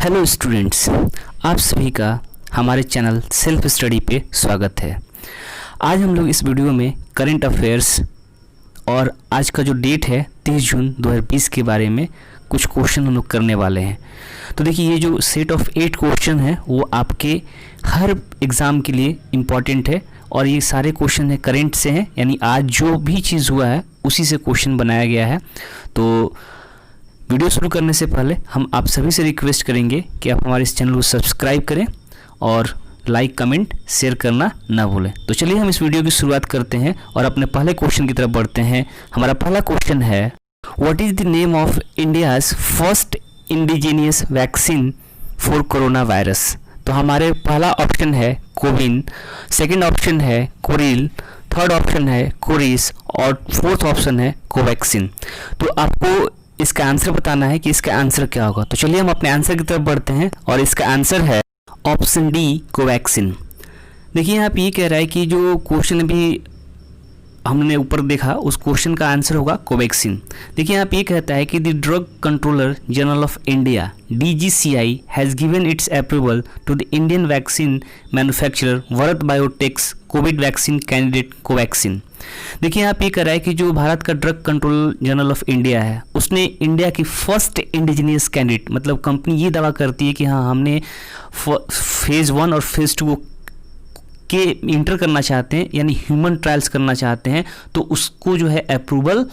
Hello students, आप सभी का हमारे चैनल सेल्फ स्टडी पे स्वागत है। आज हम लोग इस वीडियो में करंट अफेयर्स और आज का जो डेट है 30 जून 2020 के बारे में कुछ क्वेश्चन हम लोग करने वाले हैं। तो देखिए, ये जो सेट ऑफ 8 क्वेश्चन है वो आपके हर एग्ज़ाम के लिए इम्पॉर्टेंट है और ये सारे क्वेश्चन है करंट से हैं, यानी आज जो भी चीज़ हुआ है उसी से क्वेश्चन बनाया गया है। तो वीडियो शुरू करने से पहले हम आप सभी से रिक्वेस्ट करेंगे कि आप हमारे इस चैनल को सब्सक्राइब करें और लाइक कमेंट शेयर करना ना भूलें। तो चलिए हम इस वीडियो की शुरुआत करते हैं और अपने पहले क्वेश्चन की तरफ बढ़ते हैं। हमारा पहला क्वेश्चन है, what is the name of India's first indigenous vaccine for corona virus. तो हमारे पहला ऑप्शन है कोविन, सेकेंड ऑप्शन है कोरिल, थर्ड ऑप्शन है कोरिस और फोर्थ ऑप्शन है कोवैक्सीन। तो आपको इसका आंसर बताना है कि इसका आंसर क्या होगा। तो चलिए हम अपने आंसर की तरफ बढ़ते हैं और इसका आंसर है ऑप्शन डी कोवैक्सीन। देखिए यहाँ पे ये कह रहा है कि जो क्वेश्चन अभी हमने ऊपर देखा उस क्वेश्चन का आंसर होगा कोवैक्सीन। देखिए यहाँ पे ये कहता है कि the drug controller general of India DGCI has given its approval to the Indian vaccine manufacturer Bharat biotech's covid vaccine candidate Covaxin. देखिए यहाँ पे कह रहा है कि जो भारत का drug control general of India है उसने इंडिया की फर्स्ट इंडिजीनियस कैंडिडेट, मतलब कंपनी ये दावा करती है कि हाँ हमने फेज़ 1 और फेज़ 2 के इंटर करना चाहते हैं, यानी ह्यूमन ट्रायल्स करना चाहते हैं, तो उसको जो है अप्रूवल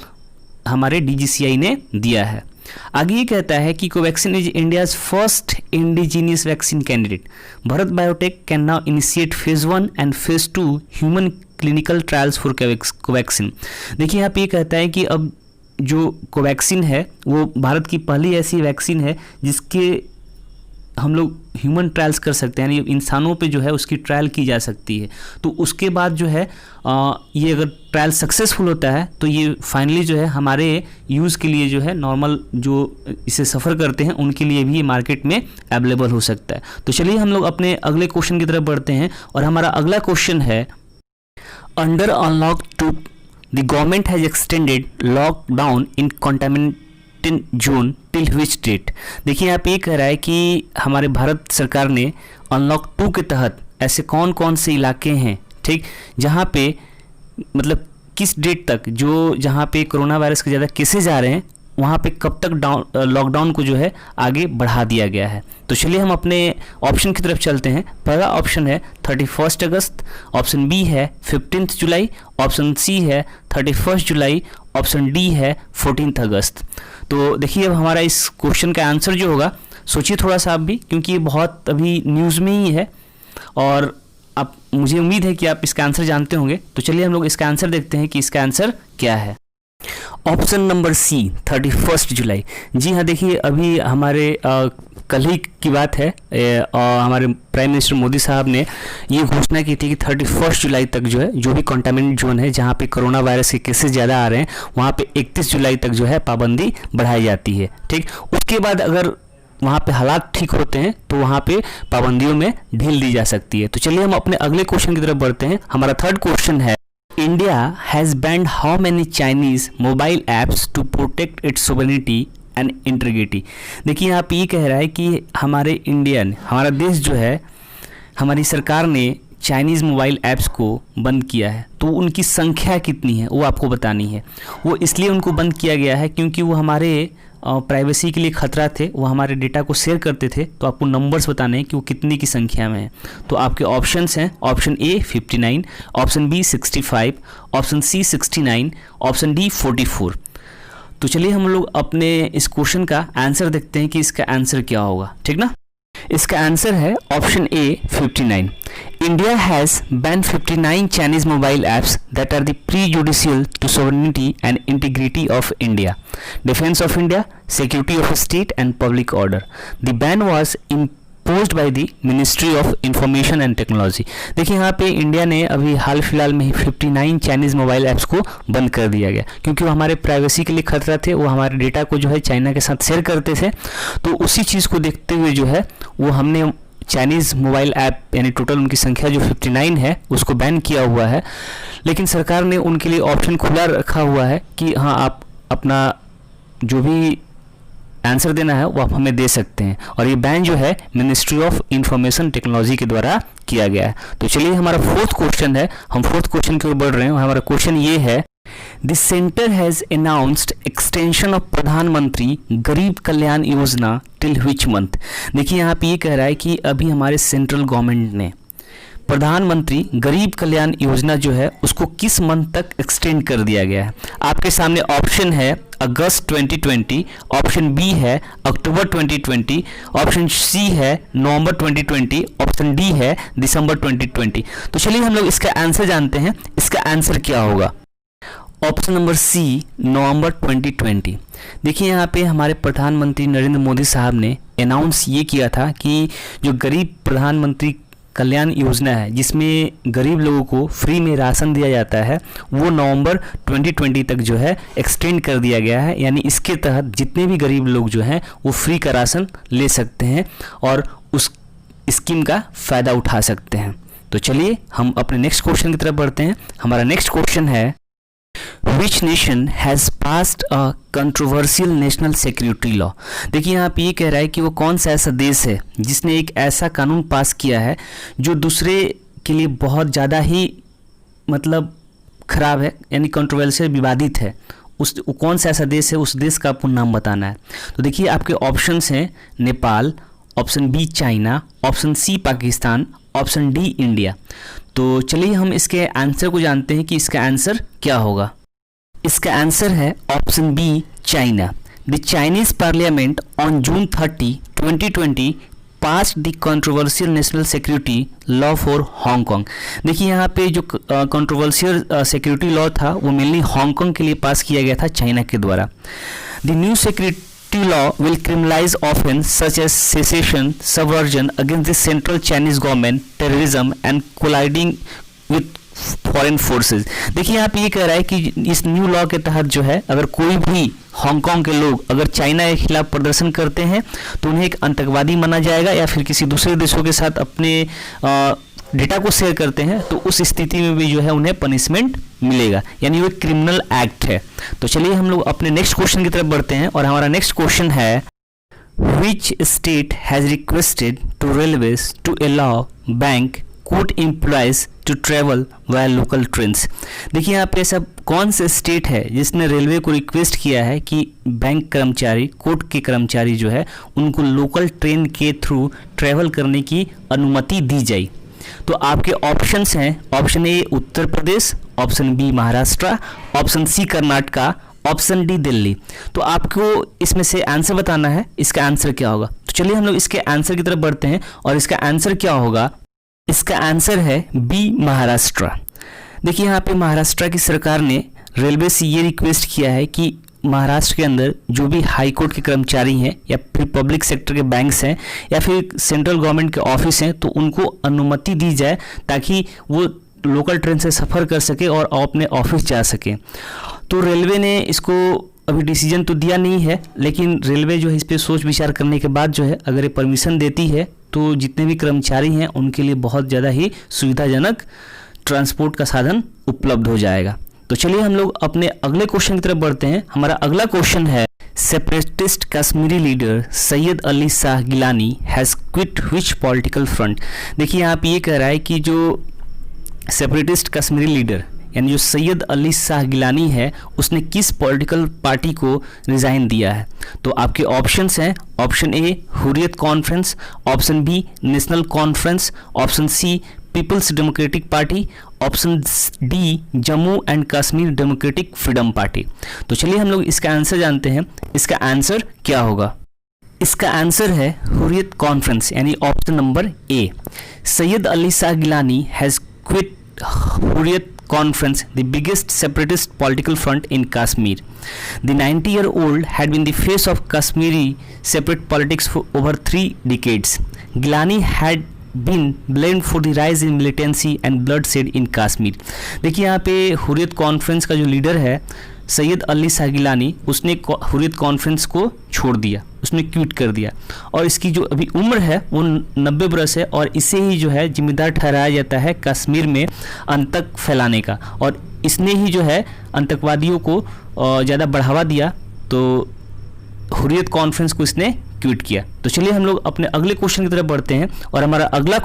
हमारे DGCI ने दिया है। आगे ये कहता है कि Covaxin is India's first indigenous vaccine candidate. Bharat biotech can now initiate phase 1 and phase 2 human clinical trials for Covaxin. देखिए यहाँ पे ये कहता है कि अब जो कोवैक्सीन है वो भारत की पहली ऐसी वैक्सीन है जिसके हम लोग ह्यूमन ट्रायल्स कर सकते हैं, यानी इंसानों पे जो है उसकी ट्रायल की जा सकती है। तो उसके बाद जो है ये अगर ट्रायल सक्सेसफुल होता है तो ये फाइनली जो है हमारे यूज़ के लिए जो है नॉर्मल जो इसे सफ़र करते हैं उनके लिए भी ये मार्केट में अवेलेबल हो सकता है। तो चलिए हम लोग अपने अगले क्वेश्चन की तरफ बढ़ते हैं और हमारा अगला क्वेश्चन है, under unlock 2 the government has extended lockdown in containment zone till which date. देखिए यहाँ पे ये कह रहा है कि हमारे भारत सरकार ने अनलॉक 2 के तहत ऐसे कौन कौन से इलाके हैं, ठीक, जहाँ पे मतलब किस डेट तक जो जहाँ पे कोरोना वायरस के ज़्यादा केसेज आ रहे हैं वहाँ पे कब तक लॉकडाउन को जो है आगे बढ़ा दिया गया है। तो चलिए हम अपने ऑप्शन की तरफ चलते हैं। पहला ऑप्शन है 31 अगस्त, ऑप्शन बी है 15 जुलाई, ऑप्शन सी है 31 जुलाई, ऑप्शन डी है 14 अगस्त। तो देखिए अब हमारा इस क्वेश्चन का आंसर जो होगा, सोचिए थोड़ा सा आप भी, क्योंकि ये बहुत अभी न्यूज़ में ही है और आप मुझे उम्मीद है कि आप इसका आंसर जानते होंगे। तो चलिए हम लोग इसका आंसर देखते हैं कि इसका आंसर क्या है। ऑप्शन नंबर सी 31 जुलाई। जी हाँ, देखिए अभी हमारे कल ही की बात है और हमारे प्राइम मिनिस्टर मोदी साहब ने ये घोषणा की थी कि 31 जुलाई तक जो है जो भी कंटेनमेंट जोन है जहाँ पे कोरोना वायरस के केसेस ज़्यादा आ रहे हैं वहाँ पे 31 जुलाई तक जो है पाबंदी बढ़ाई जाती है, ठीक। उसके बाद अगर वहाँ पे हालात ठीक होते हैं तो वहाँ पे पाबंदियों में ढील दी जा सकती है। तो चलिए हम अपने अगले क्वेश्चन की तरफ बढ़ते हैं। हमारा थर्ड क्वेश्चन है, India has banned how many Chinese mobile apps to protect its sovereignty and integrity. देखिए यहाँ पे ये कह रहा है कि हमारा देश जो है, हमारी सरकार ने चाइनीज़ मोबाइल ऐप्स को बंद किया है। तो उनकी संख्या कितनी है वो आपको बतानी है। वो इसलिए उनको बंद किया गया है क्योंकि वो हमारे प्राइवेसी के लिए खतरा थे, वो हमारे डेटा को शेयर करते थे। तो आपको नंबर्स बताने हैं कि वो कितनी की संख्या में है। तो आपके ऑप्शंस हैं, option A 59, option B 65, option C 69, option D 44। तो चलिए हम लोग अपने इस क्वेश्चन का आंसर देखते हैं कि इसका आंसर क्या होगा, ठीक ना। इसका आंसर है option A 59। India has ban 59 Chinese mobile apps that are the prejudicial to sovereignty and integrity of India, defence of India, security of state and public order. The ban was imposed by the ministry of information and technology. देखिए यहाँ पे India ने अभी हाल फिलहाल में ही 59 Chinese mobile apps को बंद कर दिया गया क्योंकि वो हमारे प्राइवेसी के लिए खतरा थे, वो हमारे डेटा को जो है चाइना के साथ शेयर करते थे। तो उसी चीज़ को देखते हुए जो है वो हमने चाइनीज़ मोबाइल ऐप, यानी टोटल उनकी संख्या जो 59 है उसको बैन किया हुआ है। लेकिन सरकार ने उनके लिए ऑप्शन खुला रखा हुआ है कि हाँ आप अपना जो भी आंसर देना है वो आप हमें दे सकते हैं। और ये बैन जो है मिनिस्ट्री ऑफ इंफॉर्मेशन टेक्नोलॉजी के द्वारा किया गया है। तो चलिए हमारा फोर्थ क्वेश्चन है, हम फोर्थ क्वेश्चन की ओर बढ़ रहे हैं। हमारा क्वेश्चन ये है, the centre has announced extension of प्रधानमंत्री गरीब Kalyan Yojana till which month. देखिए यहाँ पे ये कह रहा है कि अभी हमारे सेंट्रल गवर्नमेंट ने प्रधानमंत्री गरीब कल्याण योजना जो है उसको किस मंथ तक एक्सटेंड कर दिया गया है। आपके सामने ऑप्शन है अगस्त 2020, ऑप्शन बी है अक्टूबर 2020, ऑप्शन सी है नवंबर 2020, ऑप्शन डी है दिसंबर 2020। तो चलिए हम लोग इसका आंसर जानते हैं। इसका आंसर क्या होगा? ऑप्शन नंबर सी, नवंबर 2020। देखिए यहाँ पे हमारे प्रधानमंत्री नरेंद्र मोदी साहब ने अनाउंस ये किया था कि जो गरीब प्रधानमंत्री कल्याण योजना है जिसमें गरीब लोगों को फ्री में राशन दिया जाता है, वो नवंबर 2020 तक जो है एक्सटेंड कर दिया गया है। यानी इसके तहत जितने भी गरीब लोग जो हैं वो फ्री का राशन ले सकते हैं और उस स्कीम का फ़ायदा उठा सकते हैं। तो चलिए हम अपने नेक्स्ट क्वेश्चन की तरफ बढ़ते हैं। हमारा नेक्स्ट क्वेश्चन है, Which nation has passed a controversial national security law? देखिए यहाँ पे ये कह रहा है कि वो कौन सा ऐसा देश है जिसने एक ऐसा कानून पास किया है जो दूसरे के लिए बहुत ज़्यादा ही मतलब खराब है, यानी कंट्रोवर्शियल, विवादित है। वो कौन सा ऐसा देश है, उस देश का आपको नाम बताना है। तो देखिए आपके ऑप्शंस हैं Nepal, option B China, option C Pakistan, option D India. तो चलिए हम इसके आंसर को जानते हैं कि इसका आंसर क्या होगा। इसका आंसर है option B China. The Chinese parliament on June 30, 2020 passed the controversial national security law for Hong Kong. देखिए यहाँ पे जो कंट्रोवर्शियल सिक्योरिटी लॉ था वो मेनली हांगकांग के लिए पास किया गया था चाइना के द्वारा। The new security law will criminalize offense such as secession, subversion against the central Chinese government, terrorism and colliding with foreign forces. देखिए यहाँ पे ये कह रहा है कि इस न्यू लॉ के तहत जो है अगर कोई भी हांगकांग के लोग अगर चाइना के खिलाफ प्रदर्शन करते हैं तो उन्हें एक आतंकवादी माना जाएगा, या फिर किसी दूसरे देशों के साथ अपने डेटा को शेयर करते हैं तो उस स्थिति में भी जो है उन्हें पनिशमेंट मिलेगा, यानी वो क्रिमिनल एक्ट है। तो चलिए हम लोग अपने नेक्स्ट क्वेश्चन की तरफ बढ़ते हैं और हमारा नेक्स्ट क्वेश्चन है, Which state has requested to railways to allow bank court employees to travel via local trains. देखिए यहाँ पे ऐसा कौन सा स्टेट है जिसने रेलवे को रिक्वेस्ट किया है कि बैंक कर्मचारी, कोर्ट के कर्मचारी जो है उनको लोकल ट्रेन के थ्रू ट्रैवल करने की अनुमति दी जाए। तो आपके ऑप्शंस हैं, option A Uttar Pradesh, option B Maharashtra, option C Karnataka, option D Delhi. तो आपको इसमें से आंसर बताना है, इसका आंसर क्या होगा। तो चलिए हम लोग इसके आंसर की तरफ बढ़ते हैं और इसका आंसर क्या होगा। इसका आंसर है बी महाराष्ट्र। देखिए यहाँ पे महाराष्ट्र की सरकार ने रेलवे से ये रिक्वेस्ट किया है कि महाराष्ट्र के अंदर जो भी हाई कोर्ट के कर्मचारी हैं या फिर पब्लिक सेक्टर के बैंक्स हैं या फिर सेंट्रल गवर्नमेंट के ऑफिस हैं तो उनको अनुमति दी जाए ताकि वो लोकल ट्रेन से सफ़र कर सके और अपने ऑफिस जा सके। तो रेलवे ने इसको अभी डिसीजन तो दिया नहीं है, लेकिन रेलवे जो है इस पर सोच विचार करने के बाद जो है अगर ये परमिशन देती है तो जितने भी कर्मचारी हैं उनके लिए बहुत ज़्यादा ही सुविधाजनक ट्रांसपोर्ट का साधन उपलब्ध हो जाएगा। तो चलिए हम लोग अपने अगले क्वेश्चन की तरफ बढ़ते हैं। हमारा अगला क्वेश्चन है, separatist Kashmiri leader Syed Ali Shah Geelani has quit which political front. देखिए यहाँ पे ये कह रहा है कि जो सेपरेटिस्ट कश्मीरी लीडर यानी जो सैयद अली शाह गिलानी है उसने किस पॉलिटिकल पार्टी को रिज़ाइन दिया है। तो आपके ऑप्शंस हैं, option A Hurriyat conference, option B national conference, option C people's democratic party, option D Jammu and Kashmir democratic freedom party. तो चलिए हम लोग इसका आंसर जानते हैं। इसका आंसर क्या होगा। इसका आंसर है हुर्रियत कॉन्फ्रेंस यानी option number A. Syed Ali Shah Geelani has quit Hurriyat Conference, the biggest separatist political front in Kashmir. The 90-year-old had been the face of Kashmiri separate politics for over 3 decades. Gilani had been blamed for the rise in militancy and bloodshed in Kashmir. देखिए यहाँ पे Hurriyat conference का जो leader है सैयद अली शाह गिलानी, उसने Hurriyat conference को छोड़ दिया, उसने क्विट कर दिया और इसकी जो अभी उम्र है वो 90 बरस है और इसे ही जो है जिम्मेदार ठहराया जाता है कश्मीर में आतंक फैलाने का, और इसने ही जो है आतंकवादियों को ज़्यादा बढ़ावा दिया। तो हुर्रियत कॉन्फ्रेंस को इसने क्विट किया। तो चलिए हम लोग अपने अगले क्वेश्चन की तरफ बढ़ते हैं और हमारा अगला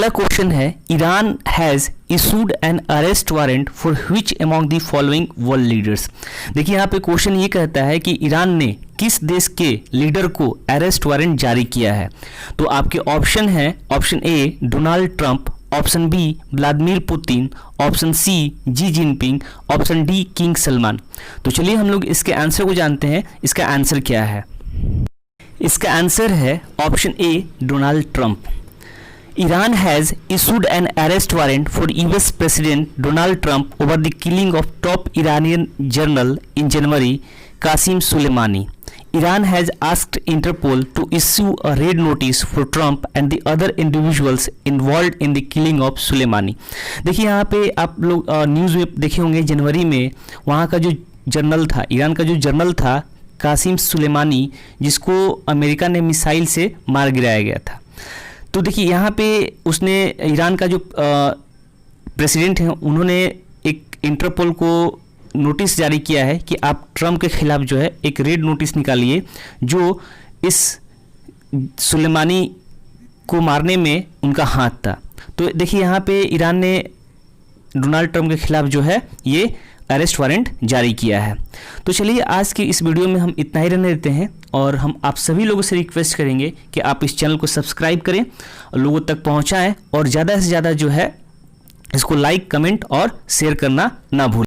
क्वेश्चन है Iran has issued N arrest warrant for which among the following world leaders. देखिए यहाँ पे क्वेश्चन ये कहता है कि ईरान ने किस देश के लीडर को अरेस्ट वारंट जारी किया है। तो आपके ऑप्शन है, option A Donald Trump, option B Vladimir Putin, option C Xi Jinping, option D King Salman. तो चलिए हम लोग इसके आंसर को जानते हैं। इसका आंसर क्या है? इसका आंसर है option A Donald Trump. Iran has issued an arrest warrant for US President Donald Trump over the killing of top Iranian general in January, Qasem Soleimani. Iran has asked Interpol to issue a raid notice for Trump and the other individuals involved in the killing of Soleimani. देखिए यहाँ पे आप लोग news में देखे होंगे, जनवरी में वहाँ का जो जनरल था, ईरान का जो जनरल था कासिम सुलेमानी, जिसको अमेरिका ने मिसाइल से मार गिराया गया था। तो देखिए यहाँ पे उसने, ईरान का जो प्रेसिडेंट हैं, उन्होंने एक इंटरपोल को नोटिस जारी किया है कि आप ट्रम्प के खिलाफ जो है एक रेड नोटिस निकालिए जो इस सुलेमानी को मारने में उनका हाथ था। तो देखिए यहाँ पे ईरान ने डोनाल्ड ट्रम्प के खिलाफ जो है ये अरेस्ट वारंट जारी किया है। तो चलिए आज की इस वीडियो में हम इतना ही रहने देते हैं और हम आप सभी लोगों से रिक्वेस्ट करेंगे कि आप इस चैनल को सब्सक्राइब करें और लोगों तक पहुंचाएं और ज़्यादा से ज़्यादा जो है इसको लाइक, कमेंट और शेयर करना ना भूलें।